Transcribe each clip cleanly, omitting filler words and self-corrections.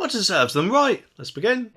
what deserves them right? Let's begin.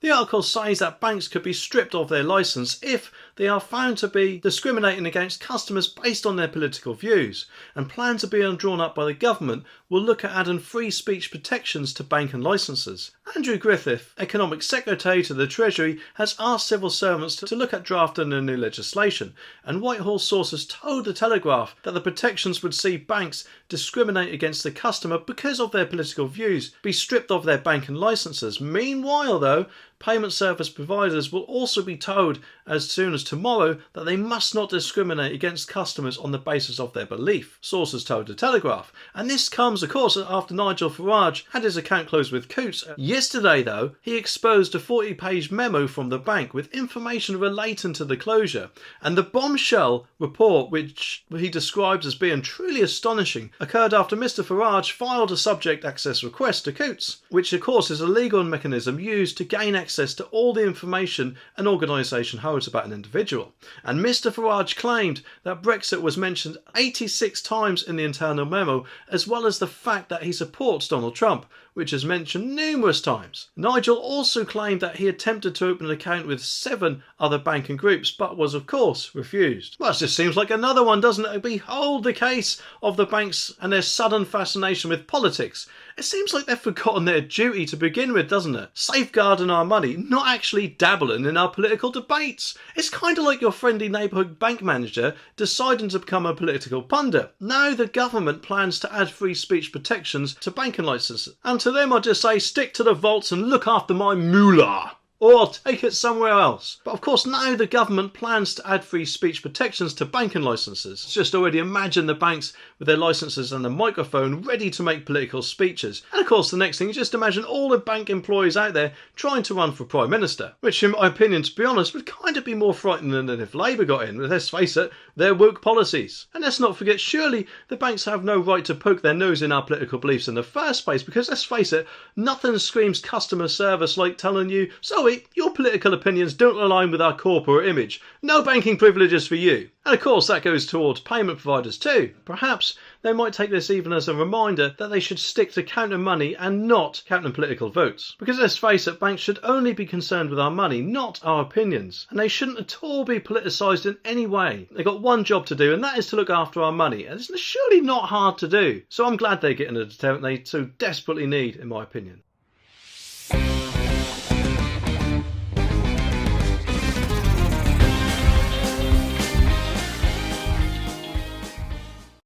The article says that banks could be stripped of their licence if they are found to be discriminating against customers based on their political views, and plans to be drawn up by the government will look at adding free speech protections to banking licences. Andrew Griffith, Economic Secretary to the Treasury, has asked civil servants to look at drafting the new legislation, and Whitehall sources told the Telegraph that the protections would see banks discriminate against the customer because of their political views be stripped of their banking licences. Meanwhile, though, payment service providers will also be told as soon as tomorrow that they must not discriminate against customers on the basis of their belief, sources told the Telegraph. And this comes, of course, after Nigel Farage had his account closed with Coutts. Yesterday, though, he exposed a 40-page memo from the bank with information relating to the closure. And the bombshell report, which he describes as being truly astonishing, occurred after Mr Farage filed a subject access request to Coutts, which of course is a legal mechanism used to gain access to all the information an organisation holds about an individual. And Mr Farage claimed that Brexit was mentioned 86 times in the internal memo, as well as the fact that he supports Donald Trump, which is mentioned numerous times. Nigel also claimed that he attempted to open an account with 7 other banking groups, but was of course refused. Well, it just seems like another one, doesn't it? Behold the case of the banks and their sudden fascination with politics. It seems like they've forgotten their duty to begin with, doesn't it? Safeguarding our money, not actually dabbling in our political debates. It's kind of like your friendly neighbourhood bank manager deciding to become a political pundit. Now the government plans to add free speech protections to banking licences. And to them I just say, stick to the vaults and look after my moolah, or take it somewhere else. But of course now the government plans to add free speech protections to banking licences. Just already imagine the banks with their licences and a microphone ready to make political speeches. And of course the next thing is just imagine all the bank employees out there trying to run for Prime Minister, which in my opinion, to be honest, would kind of be more frightening than if Labour got in, with, let's face it, their woke policies. And let's not forget, surely the banks have no right to poke their nose in our political beliefs in the first place, because let's face it, nothing screams customer service like telling you, sorry, your political opinions don't align with our corporate image. No banking privileges for you. And of course that goes towards payment providers too. Perhaps they might take this even as a reminder that they should stick to counting money and not counting political votes. Because let's face it, banks should only be concerned with our money, not our opinions. And they shouldn't at all be politicised in any way. They've got one job to do, and that is to look after our money. And it's surely not hard to do. So I'm glad they're getting a deterrent they so desperately need, in my opinion.